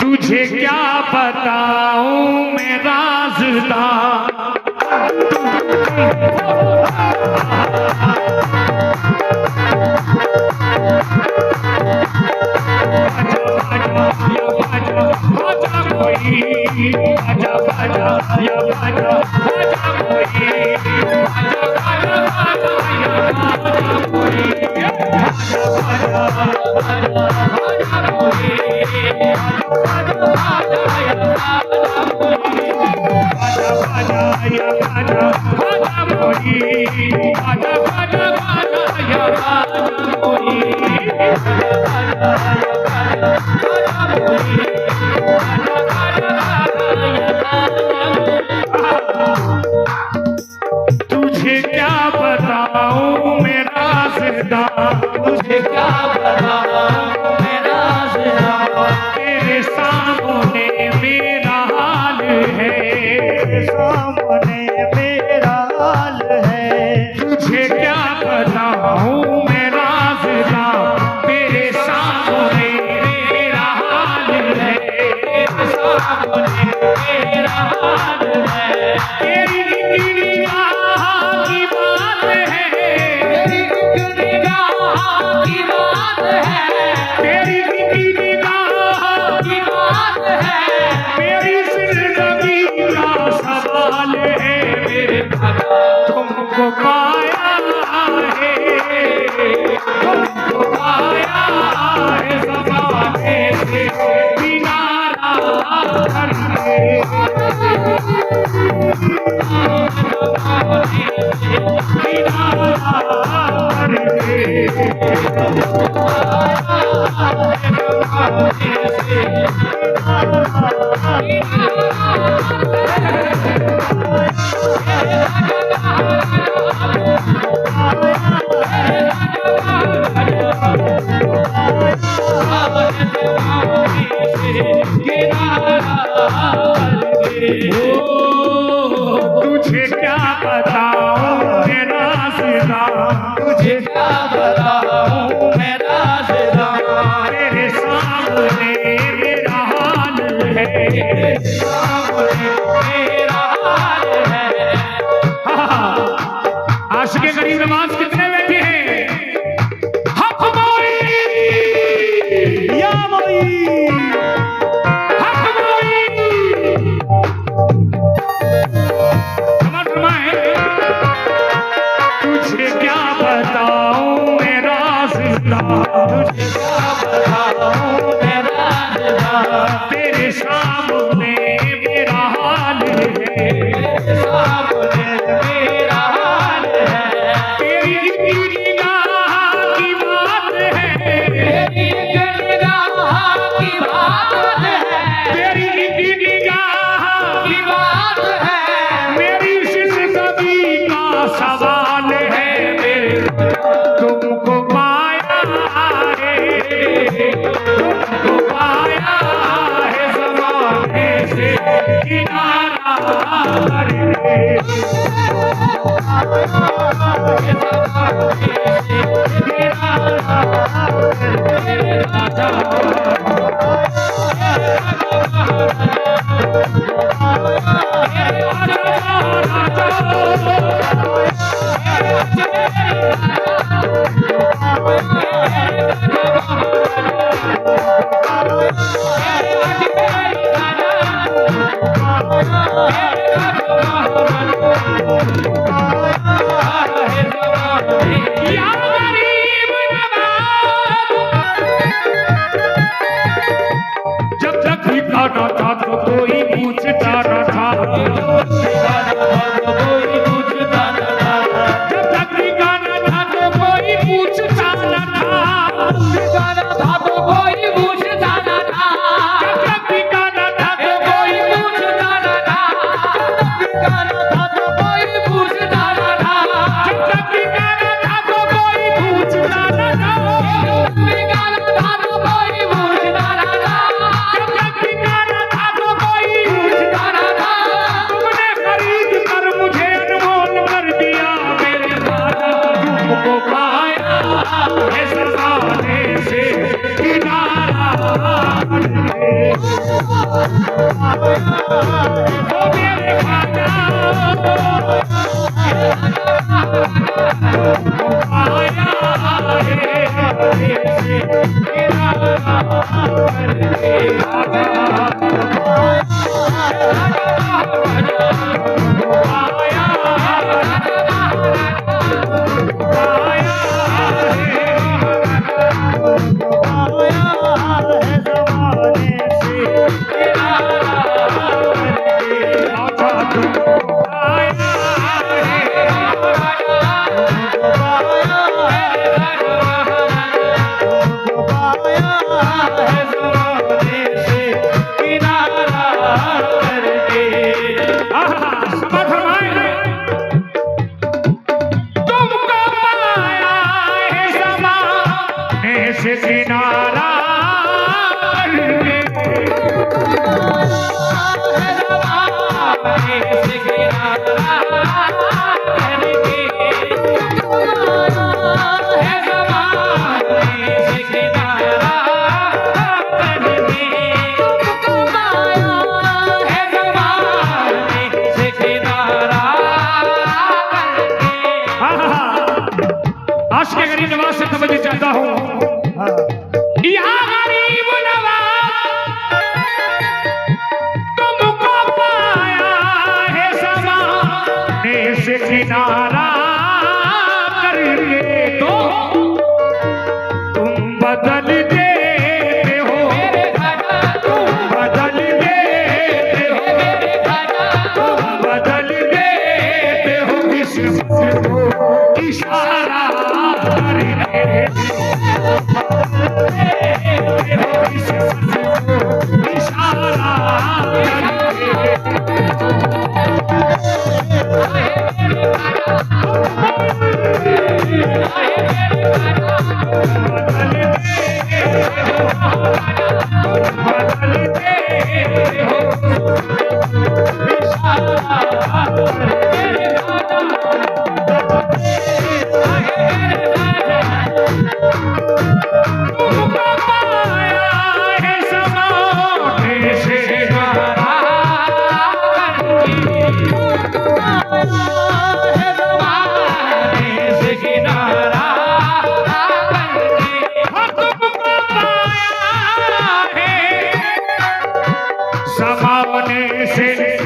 तुझे क्या बताऊं मैं राज़दार। तुझे क्या बताऊं मेरा राज़दार, तुझे क्या बताऊं मेरा राज़दार। तेरे सामने मेरा हाल है, तेरे सामने मेरा हाल है। तुझे क्या बताऊं मेरा राज़दार, तेरे सामने मेरा हाल है, तेरे सामने मेरा हाल है। तेरी तुमको पाया है, तुमको पाया है ज़माने से किनारा करके, किनारा तुझे क्या बताऊं मैं राज़दार, तुझे क्या बताऊं मैं राज़दार। तेरे सामने मेरा हाल है, तेरे सामने मेरा हाल है। आशिक़े गरीब नवाज़ कितने बैठे हैं? हक मोई या मोई, तुझे क्या बताऊं मैं राज़दार, तुझे क्या बताऊं मैं राज़दार। तेरे सामने मेरा हाल है, तेरे सामने मेरा हाल है। तेरी निगाह की बात है, तेरी निगाह की बात है, तेरी निगाह की बात है। मेरी जिंदगी का सवाल है, तुमको पाया है, तुमको पाया है ज़माने से किनारा करके, मेरे खाजा आया किनारा आज के गरीब नवाज से तवज्जो चाहता हूँ। यहाँ गरीब नवाज तुमको पाया है ज़माने से किनारा करके तो तुम बदल देते हो, तुम बदल देते हो, तुम बदल देते हो किस्मत को इशारा करके इशारा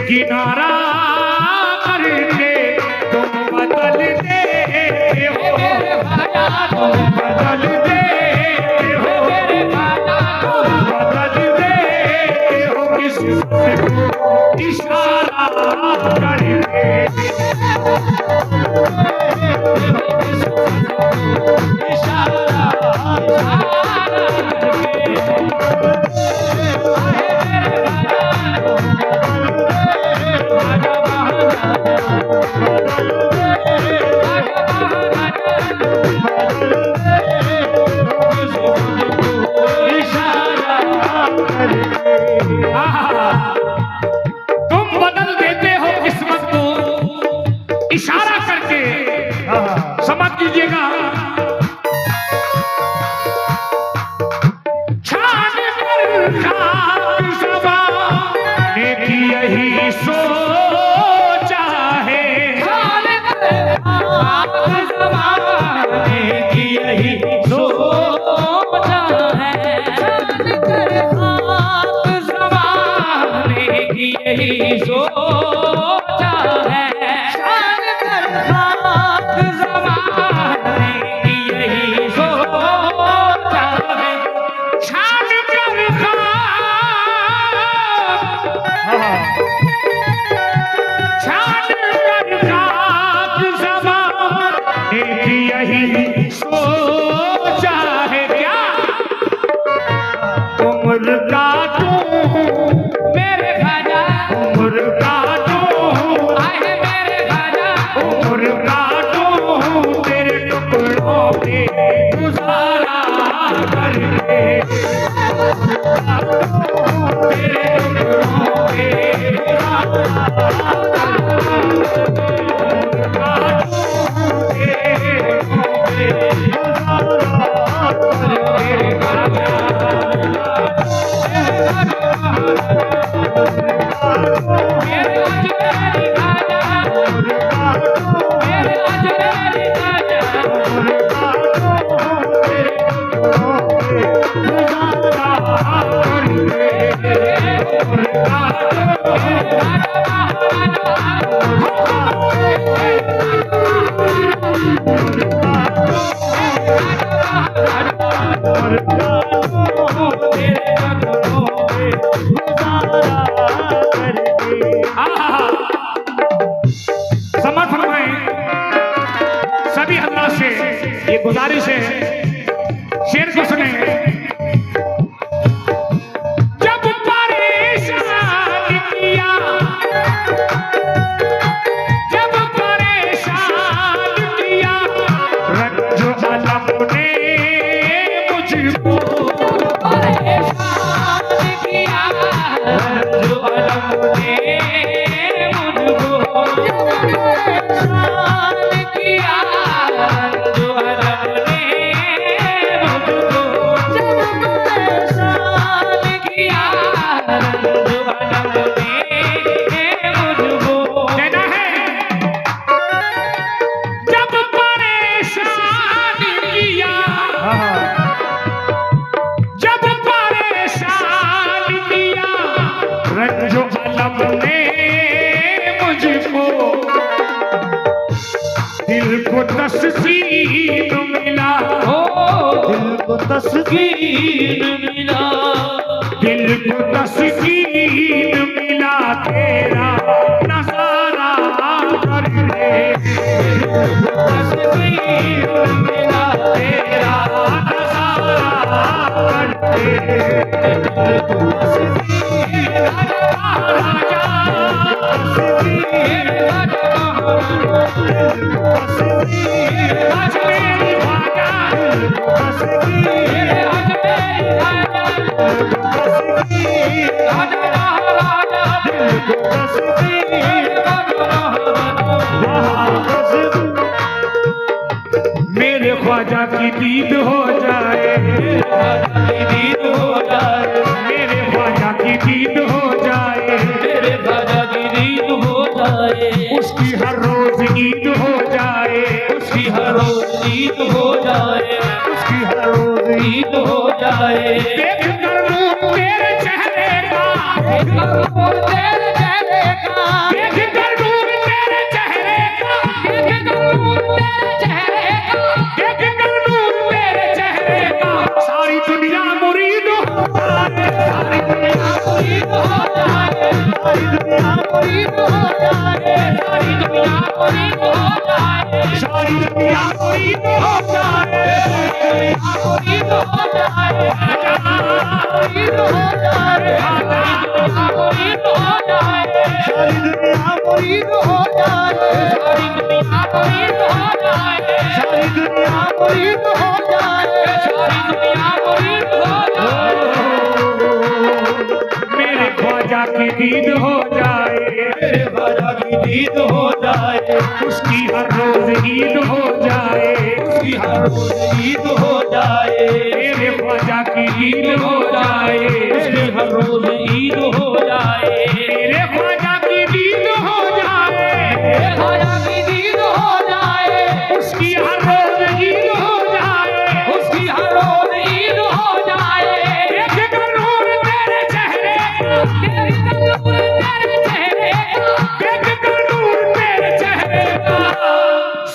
किनारा करके तुम बदल देते हो, तुम बदल देते हो, तुम बदल देते हो किस्मत को इशारा करके तुम बदल देते हो किस्मत को इशारा करके। समझ कीजिएगा, छान कर खाक ज़माने की यही सोचा है, छान कर खाक ज़माने की यही सोचा है, छान कर खाक ज़माने की यही सोचा है, छान कर खाक ज़माने की यही सोचा है, छान कर यही सोचा है क्या उम्र काटूं मेरे खाजा, उम्र काटूं आए मेरे खाजा, उम्र काटूं तेरे टुकड़ों पे गुजारा करके, तेरे टुकड़ों पे गुजारा दिल को तस्कीन मिला, दिल को तस्कीन मिला, दिल को तस्कीन मिला तेरा नजारा करके, तस्कीन मिला तेरा नजारा करके, मेरे ख्वाजा की दीद हो जाए, दीद हो जाए, मेरे ख्वाजा की दीद हो जाए, मेरे ख्वाजा की दीद हो जाए, उसकी हर रोज ईद हो जाए, उसकी हर रोज ईद हो जाए, उसकी हर रोज ईद हो जाए। देख कर नूर तेरे चेहरे का, देख कर नूर तेरे चेहरे का, देख कर नूर तेरे चेहरे का, देख कर नूर तेरे चेहरे का, देख कर नूर तेरे चेहरे का, सारी दुनिया मुरीद हो जाए, सारी दुनिया मुरीद हो जाए, सारी दुनिया मुरीद हो जाए, सारी दुनिया मुरीद हो जाए, सारी दुनिया मुरीद हो जाए, मुरीद हो जाए, मुरीद हो जाए, मुरीद हो जाए, सारी दुनिया मुरीद हो जाए, सारी दुनिया मुरीद हो जाए, सारी दुनिया मुरीद हो जाए, सारी दुनिया मुरीद हो जाए। मेरे ख्वाजा की दीद हो जाए, मेरे ख्वाजा की दीद हो जाए, उसकी हर रोज ईद हो जाए, उसकी हर रोज ईद हो जाए, मेरे ख्वाजा की ईद हो जाए, उसकी हर रोज ईद हो जाए, मेरे ख्वाजा की दीद हो जाए, मेरे ख्वाजा की दीद हो जाए, उसकी हर रोज ईद हो जाए, उसकी हर रोज ईद हो जाए। देख कर नूर तेरे चेहरे का, देख कर नूर तेरे चेहरे का, देख कर नूर तेरे चेहरे का,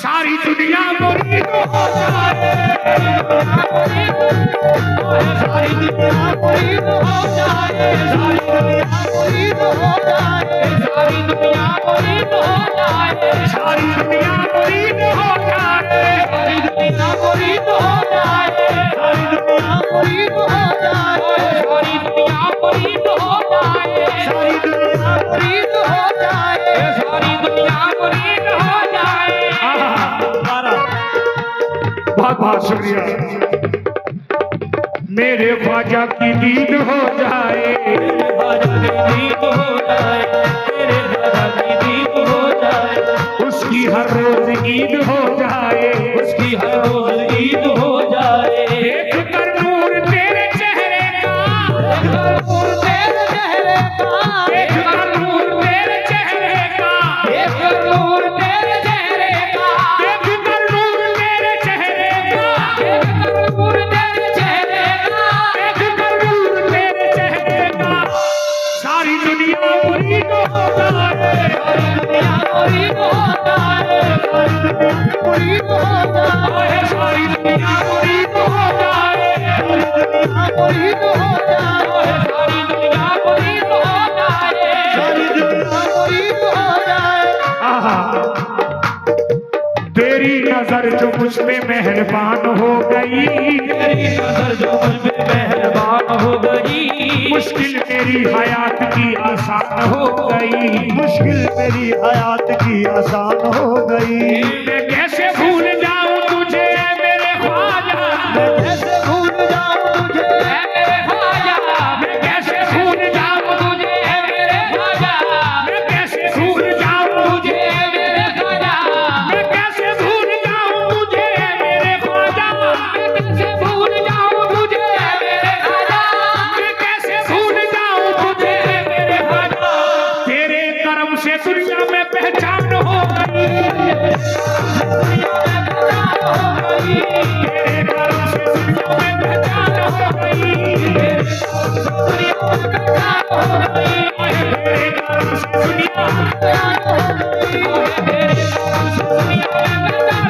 सारी दुनिया मुरीद हो जाए, सारी दुनिया मुरीद हो जाए, सारी दुनिया मुरीद हो जाए, सारी दुनिया मुरीद हो जाए, सारी दुनिया मुरीद हो जाए, सारी दुनिया मुरीद हो जाए, सारी दुनिया मुरीद हो जाए, सारी दुनिया मुरीद हो जाए, सारी दुनिया मुरीद हो जाए, सारी दुनिया मुरीद हो जाए। बहुत बहुत शुक्रिया। मेरे ख्वाजा की दीद हो जाए, मेरे ख्वाजा की दीद हो जाए, मेरे ख्वाजा की दीद हो जाए, उसकी हर रोज ईद हो जाए, उसकी हर रोज ईद हो जाए। देख कर नूर तेरे चेहरे का, देख कर नूर तेरे चेहरे का, देख कर नूर तेरे चेहरे का, देख कर नूर तेरे चेहरे का, देख कर नूर तेरे चेहरे का, देख कर नूर तेरे चेहरे का, देख कर नूर तेरे चेहरे का, सारी दुनिया मुरीद हो जाए, सारी दुनिया मुरीद हो जाए, सारी दुनिया मुरीद हो जाए, सारी दुनिया मुरीद हो जाए, सारी दुनिया मुरीद हो जाए, सारी दुनिया मुरीद हो जाए, सारी दुनिया मुरीद हो जाए। आहा, तेरी नजर जो मुझ पे मेहरबान हो गई, तेरी नजर जो मुझ पे मेहरबान हो गई, मुश्किल मेरी हयात की आसान हो गई, मुश्किल मेरी हयात की आसान हो गई। मैं कैसे भूल जाऊं तुझे मेरे ख्वाजा, मैं कैसे भूल जाऊं तुझे ऐ मेरे ख्वाजा, मैं कैसे भूल जाऊं तुझे ऐ मेरे ख्वाजा, मैं कैसे भूल जाऊं तुझे ऐ मेरे ख्वाजा, मैं कैसे भूल जाऊं तुझे मेरे ख्वाजा, मैं कैसे भूल जाऊं तुझे ऐ मेरे ख्वाजा, मैं कैसे भूल जाऊं तुझे मेरे ख्वाजा, तेरे करम से दुनिया में पहचान हो गई, दुनिया में पहचान हो गई, तेरे करम से दुनिया में पहचान हो गई, दुनिया में पहचान हो गई, तेरे करम से दुनिया पहचान हो गई, तेरे नाम से दुनिया में पहचान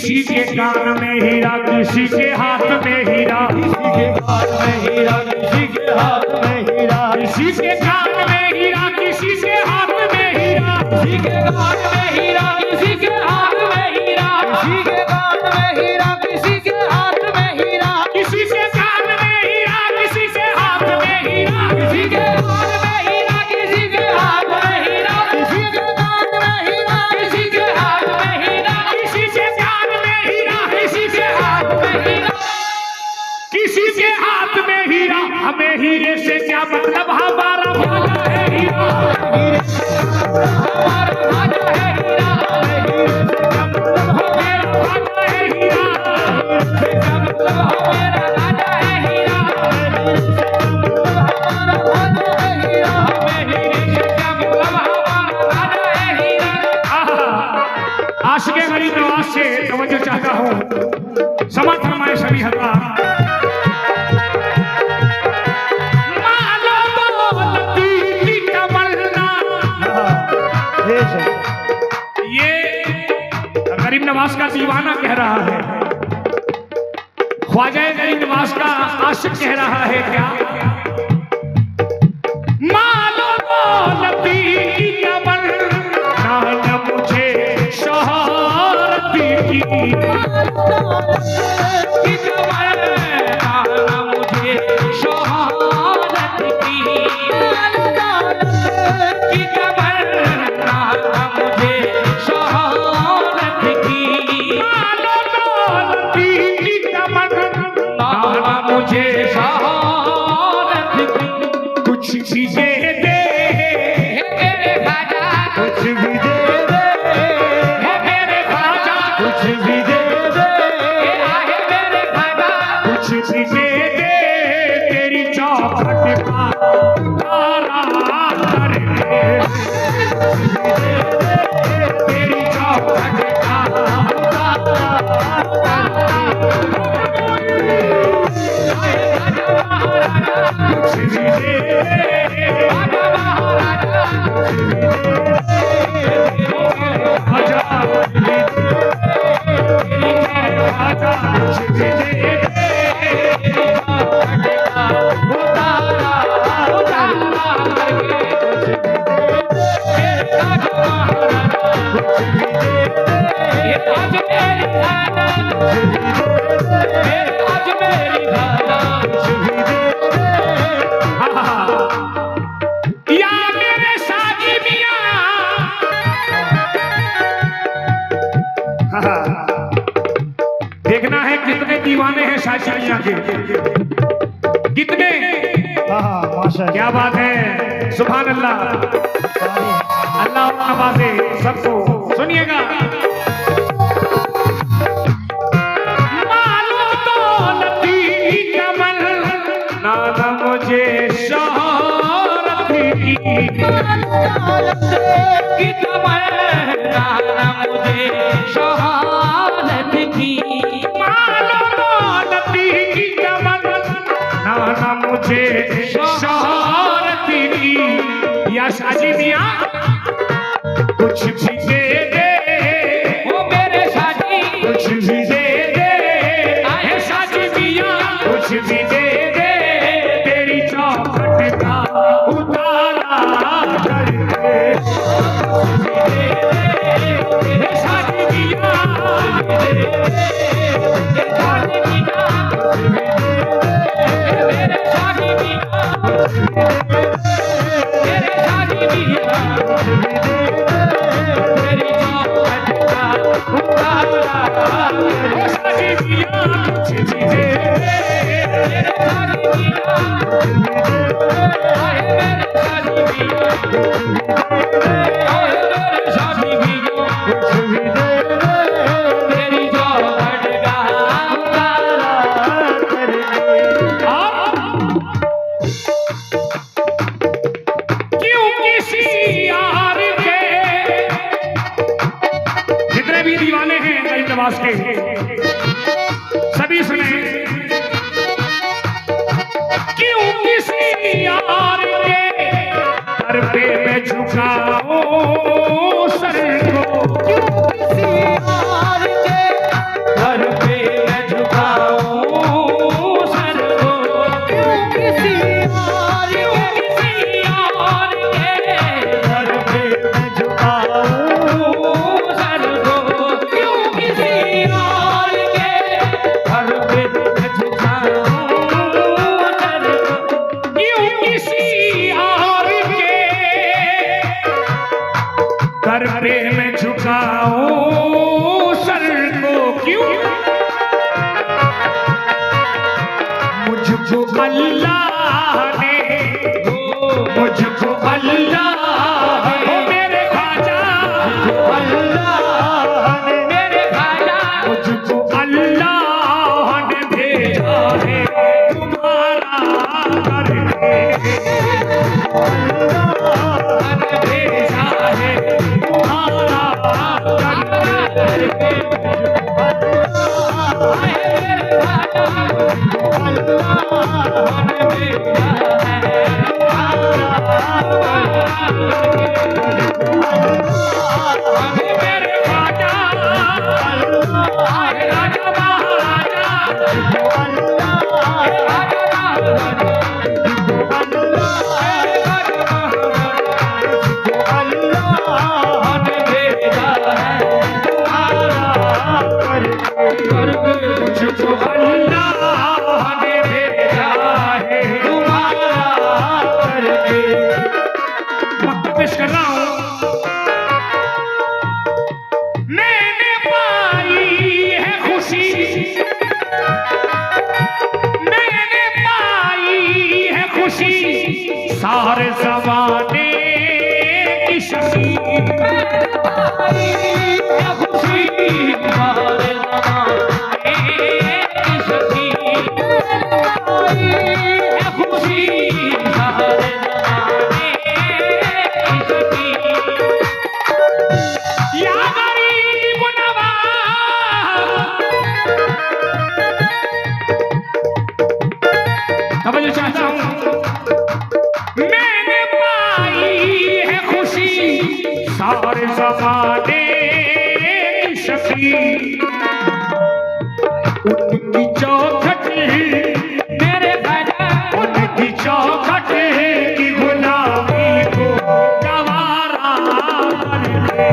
किसी के कान में हीरा, किसी के हाथ में हीरा, किसी के कान में हीरा, किसी के हाथ में हीरा, किसी के कान में हीरा, किसी के हाथ में हीरा, किसी के कान में हीरा, किसी के हाथ में हीरा, किसी के कान में हीरा, किसी के हाथ में हीरा, किसी के कान में हीरा, किसी के हाथ में हीरा, किसी के कान में हीरा, किसी के हाथ में हीरा, किसी के कान में हीरा, किसी के हाथ में हीरा, किसी के कान में हीरा, किसी के हाथ में हीरा, किसी के हाथ में हीरा। हमें हीरे से क्या मतलब, हमारा भागा है हीरा, हमारा भागा है हीरा, मेरा भागा है हीरा, इसका मतलब मेरा राजा है हीरा, हमारा भागा है हीरा, हमें हीरे से क्या मतलब, हमारा राजा है हीरा। आशिक़े गरीब नवाज से तवज्जो चाहता हूँ, समाज फरमाए सभी हज़रात। ये गरीब नवाज का दीवाना कह रहा है, ख्वाजा गरीब नवाज का आशिक कह रहा है क्या? मालो दौलती की तमन्ना न मुझे शोहरत की, की तमन्ना मुझे शहादत की, की तमन्ना मुझे शहादत की, मालो दौलती की तमन्ना न मुझे शहादत की। कुछ चीजें दे, मेरे खाजा कुछ भी दे दे, मेरे ख्वाजा, कुछ भी दे दे, आहे मेरे खाजा कुछ चीजें दे, तेरी चौखट का तारा कर दे, तेरी चौखट का कुछ भी दे, ख्वाजा, ख्वाजा, कुछ भी दे, या मेरे साजी मियां, देखना है कितने दीवाने हैं साजी मियां के, कितने। हाँ माशा क्या बात है, सुभान अल्लाह, अल्लाह नवाजे सबको। सुनिएगा, मालो दौलती की तमन्ना न मुझे शोहरत की, की तमन्ना मुझे शहादत की, मालो दौलती की तमन्ना न मुझे शोहरत की। या साजी मियां कुछ भी दे दे, वो मेरे साथी कुछ भी दे दे, है साजी मियां कुछ भी दे दे, तेरी चौखट का उतारा कर दे, है साजी मियां, मेरे साथी भी मेरे साथी भी मेरी चौखट का उतारा, है साजी मियां कुछ भी दे दे, मेरे साथी भी आए मेरे साथी भी आए मेरे साथी भी कुछ भी दे दे, मेरी चौखट का उतारा कर दे। क्यों किसी यार के, जितने भी दीवाने हैं गरीब नवाज के सभी सुने, क्यों किसी यार के सर पे मैं झुकाऊं सर को, क्यों किसी और के झुकाऊं सर को क्यों मुझको अल्लाह ने मुझको अल्लाह ने मेरे ख्वाजा अल्लाह ने मेरे खाजा मुझको अल्लाह ने भेजा है तुम्हारा करके ने भेजा है तुम्हारा करके आए मेरे खाजा ने भेजा है मेरे ख्वाजा आए राजा महाराजा मुझको अल्लाह ने भेजा है वक्त पेश कर रहा हूं मैंने पाई है खुशी मैंने पाई है खुशी सारे जमाने की शशि या गरीब नवाज तवज्जो चाहता हूं मैंने पाई है खुशी सारे ज़माने की शफी उनकी चौखट मेरे खाजा उनकी चौखट की गुलामी को गवारा कर ले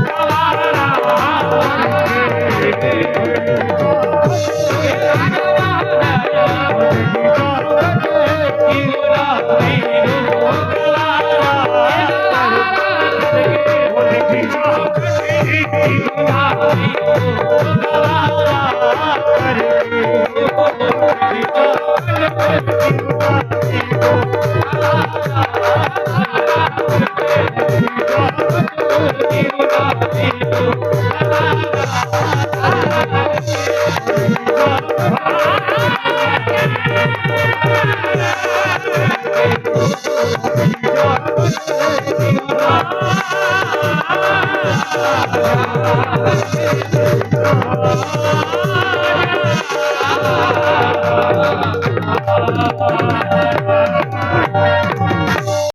गवारा उनकी चौखट